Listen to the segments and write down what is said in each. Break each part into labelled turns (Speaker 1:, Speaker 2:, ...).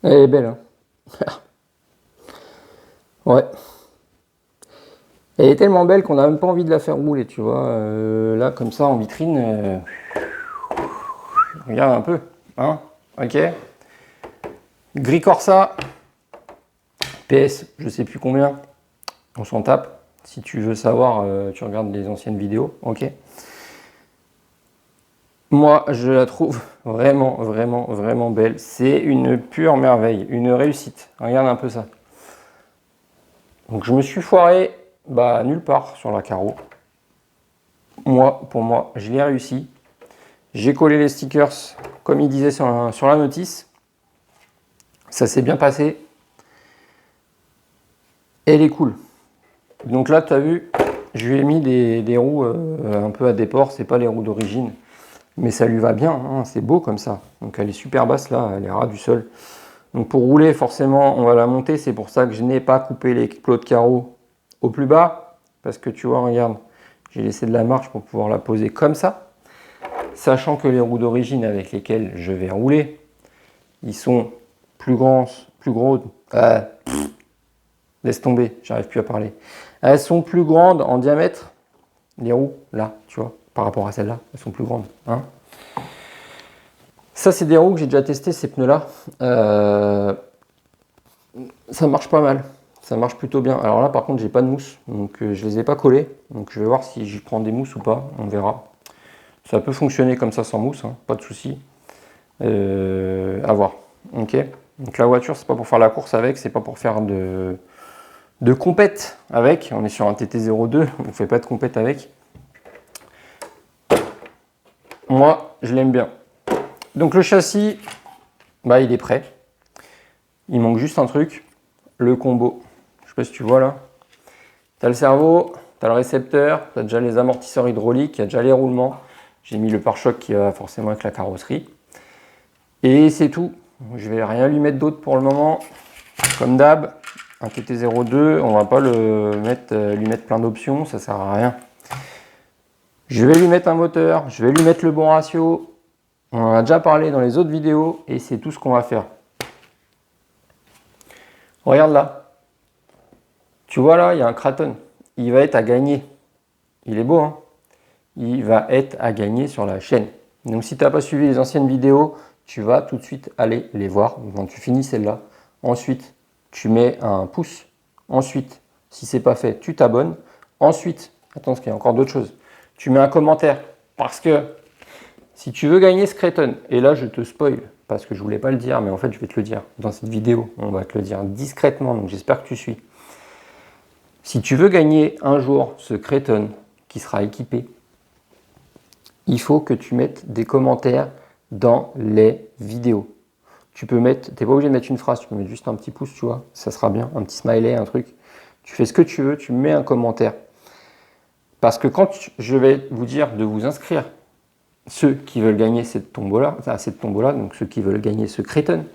Speaker 1: Elle est belle, hein. Ouais. Elle est tellement belle qu'on n'a même pas envie de la faire rouler, tu vois. Là, comme ça, en vitrine, regarde un peu. Hein, ok. Gris Corsa. PS, je sais plus combien. On s'en tape. Si tu veux savoir, tu regardes les anciennes vidéos. Ok. Moi, je la trouve vraiment, vraiment, vraiment belle. C'est une pure merveille, une réussite. Regarde un peu ça. Donc je me suis foiré, bah nulle part sur la carreau. Moi, pour moi, je l'ai réussi. J'ai collé les stickers comme il disait sur la notice. Ça s'est bien passé. Elle est cool. Donc là, tu as vu, je lui ai mis des roues un peu à déport. C'est pas les roues d'origine. Mais ça lui va bien, hein, c'est beau comme ça. Donc elle est super basse là, elle est ras du sol. Donc pour rouler, forcément, on va la monter. C'est pour ça que je n'ai pas coupé les plots de carreaux au plus bas. Parce que tu vois, regarde, j'ai laissé de la marge pour pouvoir la poser comme ça. Sachant que les roues d'origine avec lesquelles je vais rouler, ils sont plus grands, plus gros. Laisse tomber, j'arrive plus à parler. Elles sont plus grandes en diamètre, les roues, là, tu vois, par rapport à celles-là, elles sont plus grandes. Hein. Ça, c'est des roues que j'ai déjà testé, ces pneus-là. Ça marche pas mal. Ça marche plutôt bien. Alors là, par contre, j'ai pas de mousse, donc je les ai pas collés. Donc je vais voir si je prends des mousses ou pas. On verra. Ça peut fonctionner comme ça sans mousse, hein, pas de souci. À voir. Ok. Donc la voiture, c'est pas pour faire la course avec, c'est pas pour faire de compète avec. On est sur un TT02, on fait pas de compète avec. Moi, je l'aime bien. Donc le châssis, bah il est prêt. Il manque juste un truc, le combo. Je sais pas si tu vois là. Tu as le cerveau, tu as le récepteur, tu as déjà les amortisseurs hydrauliques, il y a déjà les roulements. J'ai mis le pare-choc qui va forcément avec la carrosserie. Et c'est tout. Je vais rien lui mettre d'autre pour le moment. Comme d'hab, un TT02, on va pas lui mettre plein d'options, ça sert à rien. Je vais lui mettre un moteur, je vais lui mettre le bon ratio. On en a déjà parlé dans les autres vidéos et c'est tout ce qu'on va faire. Regarde là. Tu vois là, il y a un Kraton. Il va être à gagner. Il est beau, hein? Il va être à gagner sur la chaîne. Donc si tu n'as pas suivi les anciennes vidéos, tu vas tout de suite aller les voir quand tu finis celle-là. Ensuite, tu mets un pouce. Ensuite, si ce n'est pas fait, tu t'abonnes. Ensuite, attends, parce qu'il y a encore d'autres choses. Tu mets un commentaire. Parce que si tu veux gagner ce Kraton, et là je te spoil, parce que je ne voulais pas le dire, mais en fait je vais te le dire dans cette vidéo. On va te le dire discrètement, donc j'espère que tu suis. Si tu veux gagner un jour ce Kraton qui sera équipé, il faut que tu mettes des commentaires dans les vidéos. Tu peux mettre, tu n'es pas obligé de mettre une phrase, tu peux mettre juste un petit pouce, tu vois, ça sera bien, un petit smiley, un truc. Tu fais ce que tu veux, tu mets un commentaire. Parce que quand je vais vous dire de vous inscrire, ceux qui veulent gagner cette tombola, donc ceux qui veulent gagner ce Kraton,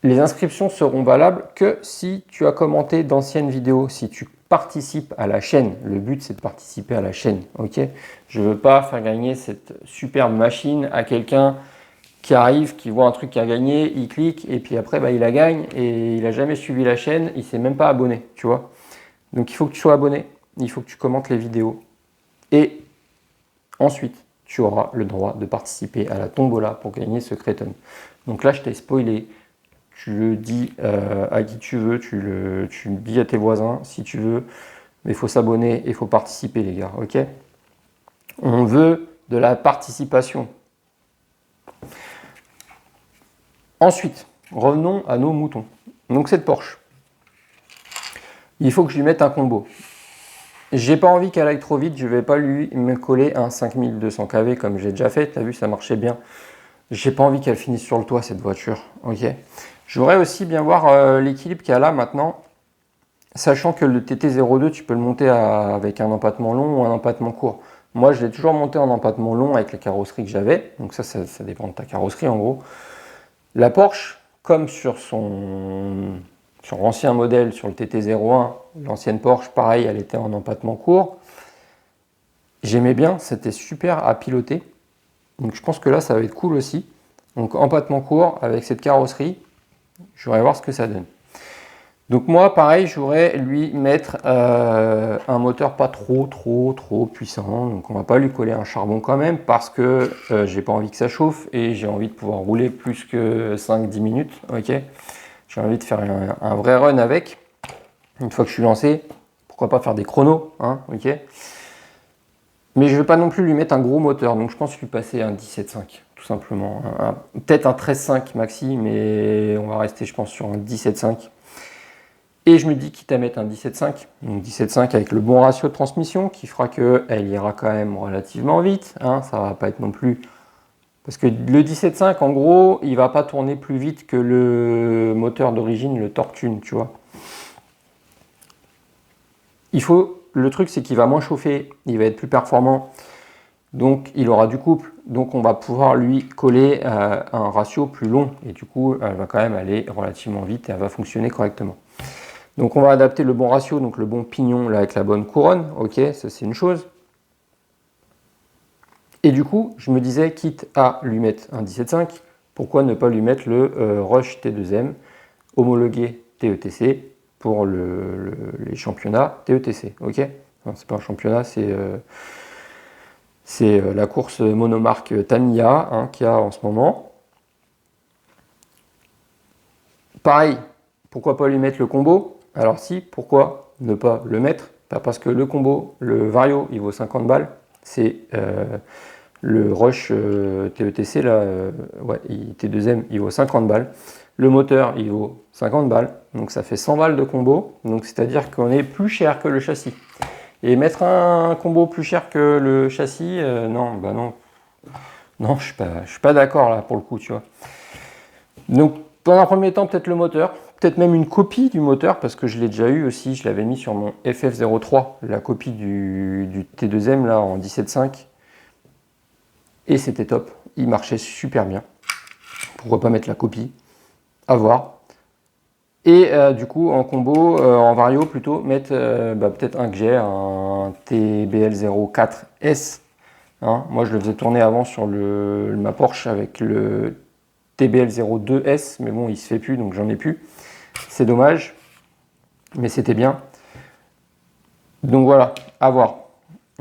Speaker 1: les inscriptions seront valables que si tu as commenté d'anciennes vidéos, si tu participes à la chaîne. Le but, c'est de participer à la chaîne. Ok, je ne veux pas faire gagner cette superbe machine à quelqu'un qui arrive, qui voit un truc qui a gagné, il clique et puis après, bah, il la gagne et il n'a jamais suivi la chaîne, il ne s'est même pas abonné, tu vois. Donc il faut que tu sois abonné, il faut que tu commentes les vidéos et ensuite, tu auras le droit de participer à la tombola pour gagner ce Kraton. Donc là, je t'ai spoilé. Tu le dis à qui tu veux, tu le dis à tes voisins si tu veux, mais il faut s'abonner et il faut participer les gars, ok? On veut de la participation. Ensuite, revenons à nos moutons. Donc cette Porsche, il faut que je lui mette un combo. J'ai pas envie qu'elle aille trop vite, je vais pas lui me coller un 5200 kV comme j'ai déjà fait, t'as vu ça marchait bien. J'ai pas envie qu'elle finisse sur le toit cette voiture, ok? Je voudrais aussi bien voir l'équilibre qu'elle a maintenant, sachant que le TT02, tu peux le monter avec un empattement long ou un empattement court. Moi, je l'ai toujours monté en empattement long avec la carrosserie que j'avais, donc ça dépend de ta carrosserie en gros. La Porsche, comme sur l'ancien modèle, sur le TT01, l'ancienne Porsche, pareil, elle était en empattement court. J'aimais bien, c'était super à piloter. Donc je pense que là, ça va être cool aussi. Donc empattement court avec cette carrosserie, je voudrais voir ce que ça donne. Donc moi, pareil, je voudrais lui mettre un moteur pas trop puissant. Donc on va pas lui coller un charbon quand même parce que j'ai pas envie que ça chauffe et j'ai envie de pouvoir rouler plus que 5-10 minutes. Ok, j'ai envie de faire un vrai run avec. Une fois que je suis lancé, pourquoi pas faire des chronos, hein, ok. Mais je ne vais pas non plus lui mettre un gros moteur, donc je pense lui passer un 17.5, tout simplement. Peut-être un 13.5 maxi, mais on va rester, je pense, sur un 17.5. Et je me dis quitte à mettre un 17.5, donc 17.5 avec le bon ratio de transmission, qui fera qu'elle ira quand même relativement vite, hein, ça va pas être non plus... Parce que le 17.5, en gros, il va pas tourner plus vite que le moteur d'origine, le Torque-Tune, tu vois. Le truc, c'est qu'il va moins chauffer, il va être plus performant, donc il aura du couple, donc on va pouvoir lui coller un ratio plus long, et du coup, elle va quand même aller relativement vite et elle va fonctionner correctement. Donc on va adapter le bon ratio, donc le bon pignon là avec la bonne couronne, ok, ça c'est une chose. Et du coup, je me disais, quitte à lui mettre un 17.5, pourquoi ne pas lui mettre le Rush T2M homologué TETC pour les championnats TETC, ok. C'est pas un championnat, c'est la course monomarque Tamiya, hein, qu'il y a en ce moment. Pareil, pourquoi pas lui mettre le combo? Alors si, pourquoi ne pas le mettre? Parce que le combo, le Vario, il vaut 50 balles. C'est le Rush TETC, là, ouais, T2M, il vaut 50 balles. Le moteur, il vaut 50 balles. Donc ça fait 100 balles de combo. Donc c'est-à-dire qu'on est plus cher que le châssis. Et mettre un combo plus cher que le châssis, non, bah non. Non, je suis pas d'accord là pour le coup, tu vois. Donc dans un premier temps, peut-être le moteur, peut-être même une copie du moteur, parce que je l'ai déjà eu aussi, je l'avais mis sur mon FF03, la copie du T2M là en 17.5. Et c'était top, il marchait super bien. Pourquoi pas mettre la copie? À voir. Et du coup, en combo, en vario plutôt, mettre peut-être un que j'ai, un TBL04S. Hein. Moi, je le faisais tourner avant sur ma Porsche avec le TBL02S, mais bon, il se fait plus, donc j'en ai plus. C'est dommage, mais c'était bien. Donc voilà, à voir.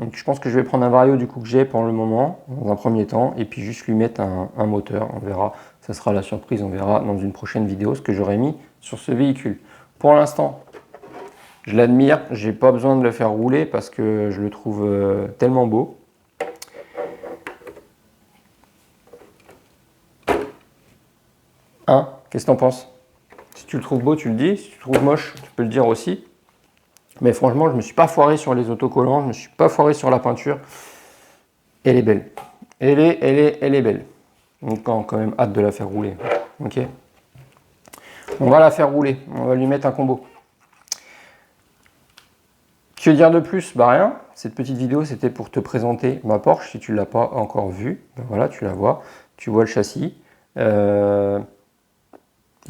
Speaker 1: Donc je pense que je vais prendre un vario du coup que j'ai pour le moment, dans un premier temps, et puis juste lui mettre un moteur, on verra. Ça sera la surprise, on verra dans une prochaine vidéo ce que j'aurai mis sur ce véhicule. Pour l'instant, je l'admire, j'ai pas besoin de le faire rouler parce que je le trouve tellement beau. Hein? Qu'est-ce que t'en penses? Si tu le trouves beau, tu le dis. Si tu le trouves moche, tu peux le dire aussi. Mais franchement, je ne me suis pas foiré sur les autocollants, je ne me suis pas foiré sur la peinture. Elle est belle. Elle est belle. Donc quand même hâte de la faire rouler. Ok. On va la faire rouler. On va lui mettre un combo. Que dire de plus? Bah rien. Cette petite vidéo, c'était pour te présenter ma Porsche. Si tu ne l'as pas encore vue, ben voilà, tu la vois. Tu vois le châssis. Et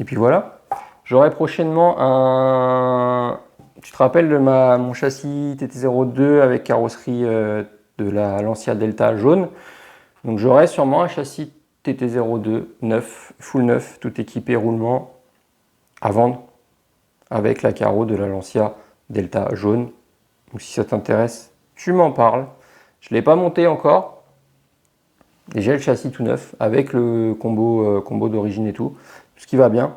Speaker 1: puis voilà. J'aurai prochainement un... Tu te rappelles de mon châssis TT02 avec carrosserie de la Lancia Delta jaune. Donc j'aurai sûrement un châssis TT02 neuf, full neuf, tout équipé roulement à vendre avec la carreau de la Lancia Delta jaune. Donc si ça t'intéresse, tu m'en parles. Je ne l'ai pas monté encore. Et j'ai le châssis tout neuf avec le combo d'origine et tout. Ce qui va bien.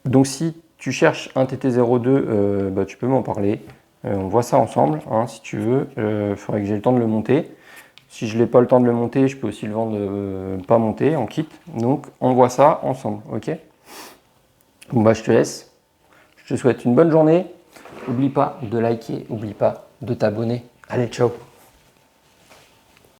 Speaker 1: Donc si tu cherches un TT02, tu peux m'en parler. On voit ça ensemble, hein, si tu veux. Il faudrait que j'ai le temps de le monter. Si je n'ai pas le temps de le monter, je peux aussi le vendre pas monté en kit. Donc on voit ça ensemble, ok? Bon bah je te laisse. Je te souhaite une bonne journée. N'oublie pas de liker, n'oublie pas de t'abonner. Allez, ciao!